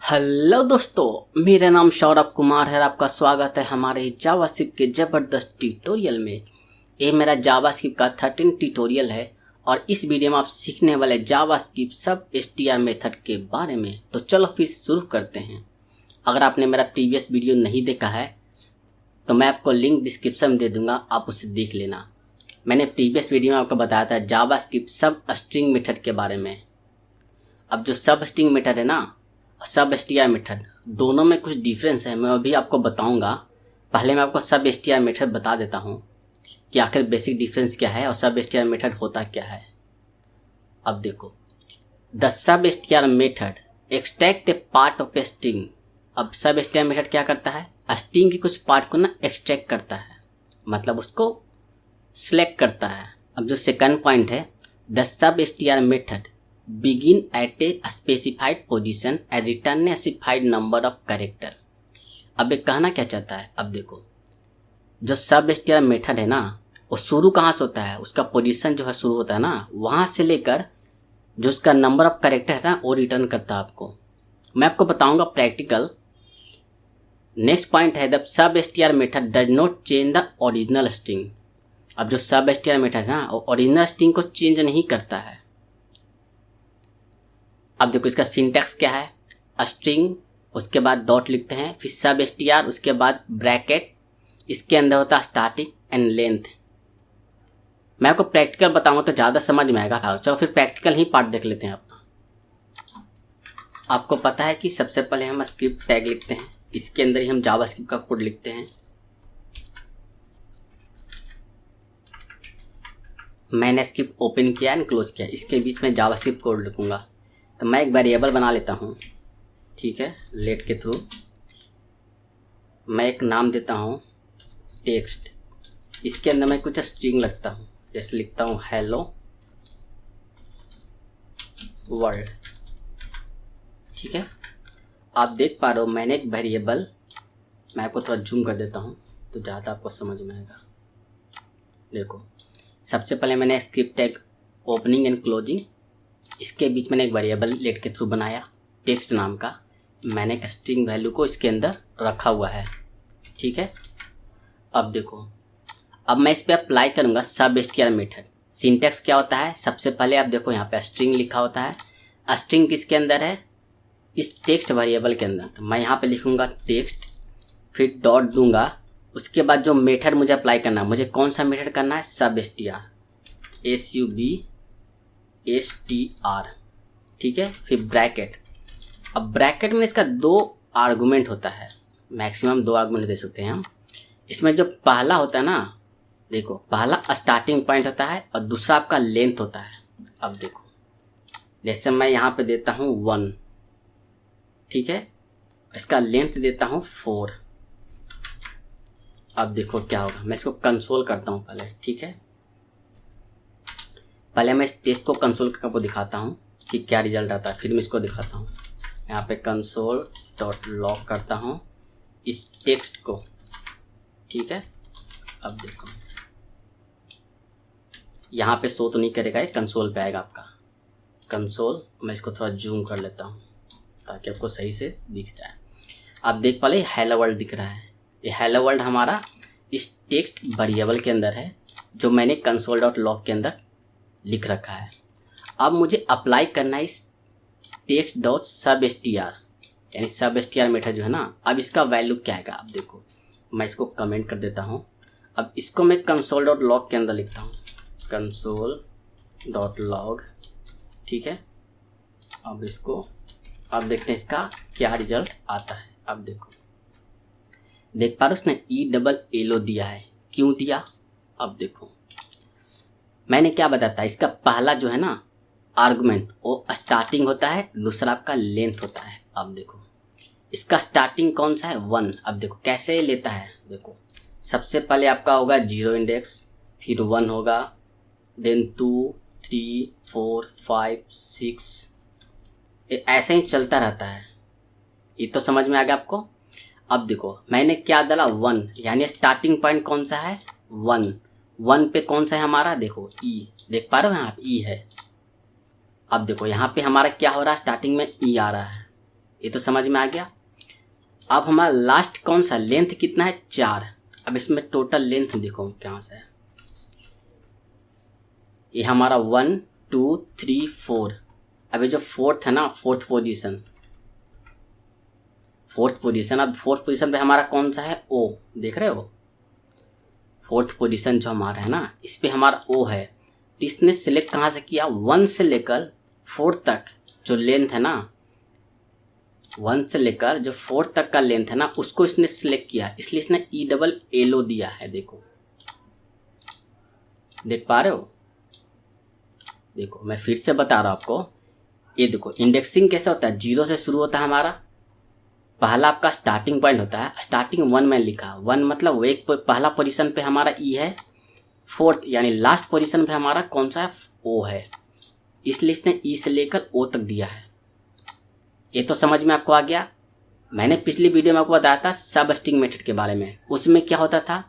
Hello दोस्तों, मेरा नाम सौरभ कुमार है और आपका स्वागत है हमारे जावास्क्रिप्ट के ज़बरदस्त ट्यूटोरियल में। ये मेरा जावास्क्रिप्ट का 13 ट्यूटोरियल है और इस वीडियो में आप सीखने वाले जावास्क्रिप्ट सब str मेथड के बारे में। तो चलो फिर शुरू करते हैं। अगर आपने मेरा प्रीवियस वीडियो नहीं देखा है तो मैं आपको लिंक डिस्क्रिप्शन में दे दूँगा, आप उसे देख लेना। मैंने प्रीवियस वीडियो में आपको बताया था जावास्क्रिप्ट सब स्ट्रिंग मेथड के बारे में। अब जो सब स्ट्रिंग मेथड है ना, सब str मेथड, दोनों में कुछ डिफरेंस है, मैं अभी आपको बताऊंगा। पहले मैं आपको सब str मेथड बता देता हूं कि आखिर बेसिक डिफरेंस क्या है और सब str मेथड होता क्या है। अब देखो, the sub str method extract A part of a string. अब सब str मेथड क्या करता है, स्ट्रिंग की कुछ पार्ट को ना एक्सट्रैक्ट करता है, मतलब उसको सिलेक्ट करता है। अब जो सेकंड पॉइंट है, the sub str method begin at a specified position and return a specified number of character। अब ये कहना क्या चाहता है, अब देखो, जो सब str मेथड है ना, वो शुरू कहाँ से होता है, उसका पोजीशन जो है शुरू होता है ना, वहाँ से लेकर जो उसका नंबर ऑफ कैरेक्टर है ना, वो रिटर्न करता है आपको। मैं आपको बताऊंगा प्रैक्टिकल। नेक्स्ट पॉइंट है, the sub str method does not change the original string. अब जो सब str मेथड है ना, वो ओरिजिनल स्ट्रिंग को चेंज नहीं करता है। अब देखो, इसका सिंटैक्स क्या है, स्ट्रिंग, उसके बाद डॉट लिखते हैं, फिर सब str, उसके बाद ब्रैकेट, इसके अंदर होता है स्टार्टिंग एंड लेंथ। मैं आपको प्रैक्टिकल बताऊंगा तो ज़्यादा समझ में आएगा। चलो फिर प्रैक्टिकल ही पार्ट देख लेते हैं अपना। आपको पता है कि सबसे पहले हम स्क्रिप्ट टैग लिखते हैं, इसके अंदर ही हम जावास्क्रिप्ट का कोड लिखते हैं। मैंने स्क्रिप्ट ओपन किया एंड क्लोज किया, इसके बीच में जावास्क्रिप्ट कोड लिखूंगा। तो मैं एक वेरिएबल बना लेता हूँ, ठीक है, लेट के थ्रू। मैं एक नाम देता हूँ टेक्स्ट, इसके अंदर मैं कुछ स्ट्रिंग लगता हूँ, जैसे लिखता हूँ हेलो वर्ल्ड, ठीक है। आप देख पा रहे हो मैंने एक वेरिएबल, मैं आपको थोड़ा जूम कर देता हूँ तो ज़्यादा आपको समझ में आएगा। देखो, सबसे पहले मैंने script tag opening and closing, इसके बीच मैंने एक वेरिएबल लेट के थ्रू बनाया टेक्स्ट नाम का। मैंने एक स्ट्रिंग वैल्यू को इसके अंदर रखा हुआ है, ठीक है। अब देखो, अब मैं इस पे अप्लाई करूँगा सब str मेथड। सिंटैक्स क्या होता है, सबसे पहले आप देखो यहाँ पे स्ट्रिंग लिखा होता है। स्ट्रिंग किसके अंदर है, इस टेक्स्ट वेरिएबल के अंदर। तो मैं यहाँ पे लिखूँगा टेक्स्ट, फिर डॉट दूंगा। उसके बाद जो मेथड मुझे अप्लाई करना है, मुझे कौन सा मेथड करना है, सब str, SUBSTR, ठीक है। फिर ब्रैकेट। अब ब्रैकेट में इसका 2 आर्गूमेंट होता है, मैक्सिमम 2 आर्गूमेंट दे सकते हैं हम। इसमें जो पहला होता है ना, देखो, पहला स्टार्टिंग पॉइंट होता है और दूसरा आपका लेंथ होता है। अब देखो, जैसे मैं यहाँ पे देता हूँ 1, ठीक है, इसका लेंथ देता हूँ 4। अब देखो क्या होगा, मैं इसको कंसोल करता हूँ पहले, ठीक है। पहले मैं इस टेक्स्ट को कंसोल करके आपको दिखाता हूँ कि क्या रिजल्ट आता है, फिर मैं इसको दिखाता हूँ। यहाँ पे console.log करता हूँ इस टेक्स्ट को, ठीक है। अब देखो, यहाँ पे शो तो नहीं करेगा, ये कंसोल पे आएगा आपका कंसोल। मैं इसको थोड़ा जूम कर लेता हूँ ताकि आपको सही से दिख जाए। आप देख पा रहे हेलो वर्ल्ड दिख रहा है। ये हेलो वर्ल्ड हमारा इस टेक्स्ट वेरिएबल के अंदर है, जो मैंने console.log के अंदर लिख रखा है। अब मुझे अप्लाई करना है इस टेक्स्ट डॉट सब str, यानी सब str मेथड जो है ना। अब इसका वैल्यू क्या आएगा, अब देखो, मैं इसको कमेंट कर देता हूँ। अब इसको मैं console.log के अंदर लिखता हूँ, console.log, ठीक है। अब इसको, अब देखते हैं इसका क्या रिजल्ट आता है। अब देखो, देख पा रहे हो उसने ELLO दिया है, क्यों दिया। अब देखो, मैंने क्या बताया था, इसका पहला जो है ना आर्गुमेंट, वो स्टार्टिंग होता है, दूसरा आपका लेंथ होता है। अब देखो, इसका स्टार्टिंग कौन सा है, 1। अब देखो कैसे लेता है, देखो, सबसे पहले आपका होगा 0 इंडेक्स, फिर 1 होगा, देन 2 3 4 5 6, ऐसे ही चलता रहता है। ये तो समझ में आ गया आपको। अब देखो, मैंने क्या डाला, 1, यानी स्टार्टिंग पॉइंट कौन सा है, 1। 1 पे कौन सा है हमारा, देखो ई, देख पा रहे हो यहाँ पे ई है। अब देखो यहाँ पे हमारा क्या हो रहा है, स्टार्टिंग में ई आ रहा है, ये तो समझ में आ गया। अब हमारा लास्ट कौन सा, लेंथ कितना है 4। अब इसमें टोटल लेंथ देखो कहाँ से है, ये हमारा 1 2 3 4। अब ये जो फोर्थ है ना, फोर्थ पोजीशन, अब फोर्थ पोजीशन पे हमारा कौन सा है, ओ, देख रहे हो। फोर्थ पोजीशन जो हमारा है ना, इस पे हमारा ओ है। इसने सिलेक्ट कहाँ से किया, 1 से लेकर 4 तक जो लेंथ है ना, 1 से लेकर जो 4 तक का लेंथ है ना, उसको इसने सिलेक्ट किया, इसलिए इसने ELO दिया है। देखो, देख पा रहे हो। देखो मैं फिर से बता रहा हूँ आपको, ये देखो इंडेक्सिंग कैसे होता है, 0 से शुरू होता है हमारा। पहला आपका स्टार्टिंग पॉइंट होता है, स्टार्टिंग 1 में लिखा, 1 मतलब वो एक पहला पोजीशन पे हमारा ई है, फोर्थ यानी लास्ट पोजीशन पे हमारा कौन सा है, ओ है, इसलिए इसने ई से लेकर ओ तक दिया है। ये तो समझ में आपको आ गया। मैंने पिछली वीडियो में आपको बताया था सब स्ट्रिंग मेथड के बारे में। उसमें क्या होता था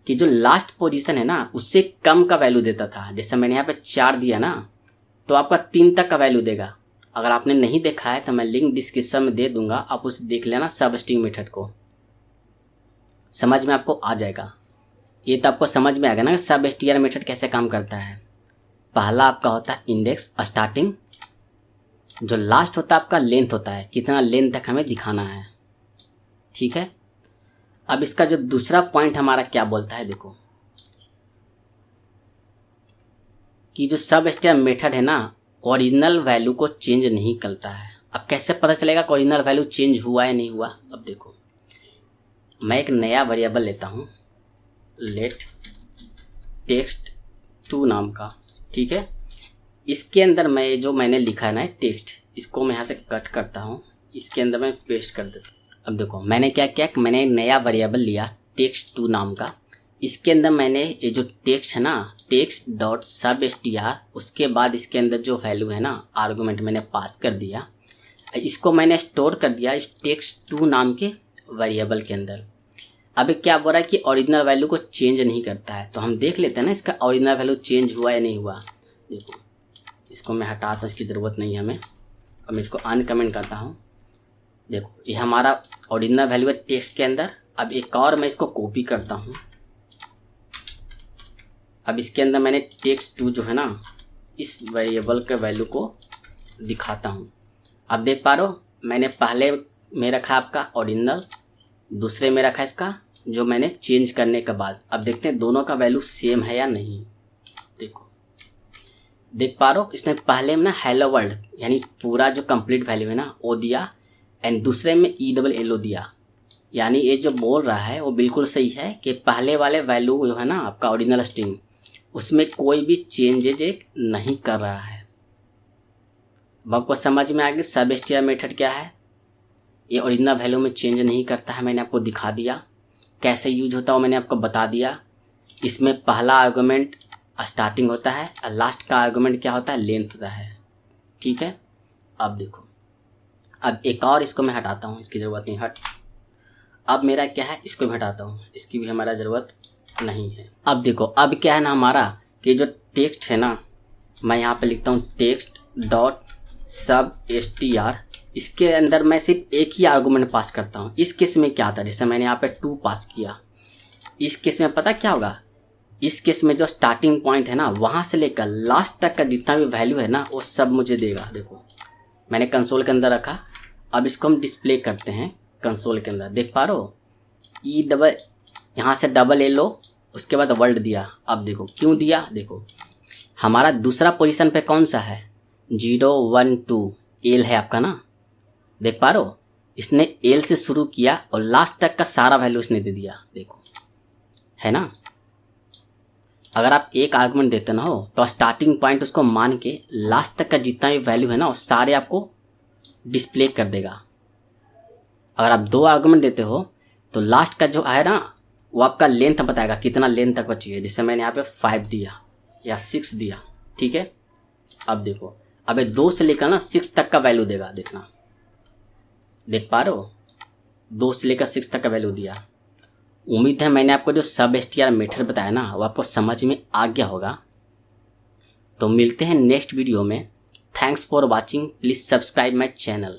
कि जो लास्ट पोजीशन है ना, उससे कम का वैल्यू देता था। जैसे मैंने यहाँ पे 4 दिया ना, तो आपका 3 तक का वैल्यू देगा। अगर आपने नहीं देखा है तो मैं लिंक डिस्क्रिप्शन में दे दूंगा, आप उसे देख लेना, सब स्ट्रिंग मेथड को, समझ में आपको आ जाएगा। ये तो आपको समझ में आ गया ना सब str मेथड कैसे काम करता है। पहला आपका होता है इंडेक्स स्टार्टिंग, जो लास्ट होता है आपका लेंथ होता है, कितना लेंथ तक हमें दिखाना है, ठीक है। अब इसका जो दूसरा पॉइंट हमारा क्या बोलता है, देखो कि जो सब str मेथड है ना, ओरिजिनल वैल्यू को चेंज नहीं करता है। अब कैसे पता चलेगा कि ओरिजिनल वैल्यू चेंज हुआ या नहीं हुआ। अब देखो मैं एक नया वेरिएबल लेता हूँ, लेट text2 नाम का, ठीक है। इसके अंदर मैं जो मैंने लिखा है ना टेक्स्ट, इसको मैं यहाँ से कट करता हूँ, इसके अंदर मैं पेस्ट कर देता हूँ। अब देखो मैंने क्या किया, मैंने एक नया वेरिएबल लिया text2 नाम का। इसके अंदर मैंने ये जो टेक्स्ट है ना, text.substr, उसके बाद इसके अंदर जो वैल्यू है ना, आर्गुमेंट मैंने पास कर दिया, इसको मैंने स्टोर कर दिया इस text2 नाम के वेरिएबल के अंदर। अब क्या बोल रहा है कि ओरिजिनल वैल्यू को चेंज नहीं करता है, तो हम देख लेते हैं ना इसका ओरिजिनल वैल्यू चेंज हुआ या नहीं हुआ। देखो इसको मैं हटाता हूँ, इसकी ज़रूरत नहीं है हमें। अब मैं इसको अनकमेंट करता हूँ। देखो ये हमारा ओरिजिनल वैल्यू है टेक्स्ट के अंदर। अब एक और मैं इसको कॉपी करता हूँ। अब इसके अंदर मैंने text2 जो है ना, इस वेरिएबल के वैल्यू को दिखाता हूँ। अब देख पा रहे हो, मैंने पहले में रखा आपका ओरिजिनल, दूसरे में रखा इसका जो मैंने चेंज करने के बाद। अब देखते हैं दोनों का वैल्यू सेम है या नहीं। देखो देख पा रहे हो, इसने पहले में ना हेलो वर्ल्ड यानी पूरा जो कंप्लीट वैल्यू है ना वो दिया, एंड दूसरे में ELO दिया। यानी ये जो बोल रहा है वो बिल्कुल सही है कि पहले वाले वैल्यू जो है ना आपका ओरिजिनल स्ट्रिंग, उसमें कोई भी चेंजेज नहीं कर रहा है। अब आपको समझ में आ गया सब str मेथड क्या है। ये ओरिजिनल वैल्यू में चेंज नहीं करता है, मैंने आपको दिखा दिया। कैसे यूज होता है मैंने आपको बता दिया। इसमें पहला आर्गुमेंट स्टार्टिंग होता है और लास्ट का आर्गुमेंट क्या होता है, लेंथ होता है, ठीक है। अब देखो, अब एक और इसको मैं हटाता हूँ, इसकी ज़रूरत नहीं, हट। अब मेरा क्या है, इसको मैं हटाता हूँ, इसकी भी हमारा ज़रूरत नहीं है। अब देखो अब क्या है ना हमारा कि जो टेक्स्ट है ना, मैं यहाँ पे लिखता हूँ text.substr। इसके अंदर मैं सिर्फ एक ही आर्गुमेंट पास करता हूँ। इस केस में क्या आता है, जैसे मैंने यहाँ पे 2 पास किया, इस केस में पता क्या होगा, इस केस में जो स्टार्टिंग पॉइंट है ना, वहाँ से लेकर लास्ट तक का जितना भी वैल्यू है ना वो सब मुझे देगा। देखो मैंने कंसोल के अंदर रखा। अब इसको हम डिस्प्ले करते हैं कंसोल के अंदर, देख पा रहे हो, यहाँ से ELO, उसके बाद वर्ल्ड दिया। अब देखो क्यों दिया, देखो हमारा दूसरा पोजीशन पे कौन सा है, 0 1 2 एल है आपका ना, देख पा रहे हो, इसने एल से शुरू किया और लास्ट तक का सारा वैल्यू इसने दे दिया। देखो है ना, अगर आप एक आर्गुमेंट देते ना हो तो स्टार्टिंग पॉइंट उसको मान के लास्ट तक का जितना भी वैल्यू है ना वो सारे आपको डिस्प्ले कर देगा। अगर आप 2 आर्गुमेंट देते हो तो लास्ट का जो है ना वो आपका लेंथ बताएगा, कितना लेंथ तक बची है। जैसे मैंने यहाँ पे 5 दिया या 6 दिया, ठीक है। अब देखो अब 2 से लेकर ना 6 तक का वैल्यू देगा, देखना, देख पा रहे हो, 2 से लेकर 6 तक का वैल्यू दिया। उम्मीद है मैंने आपको जो सब str मेथड बताया ना वो आपको समझ में आ गया होगा। तो मिलते हैं नेक्स्ट वीडियो में। Thanks for watching, please subscribe my channel.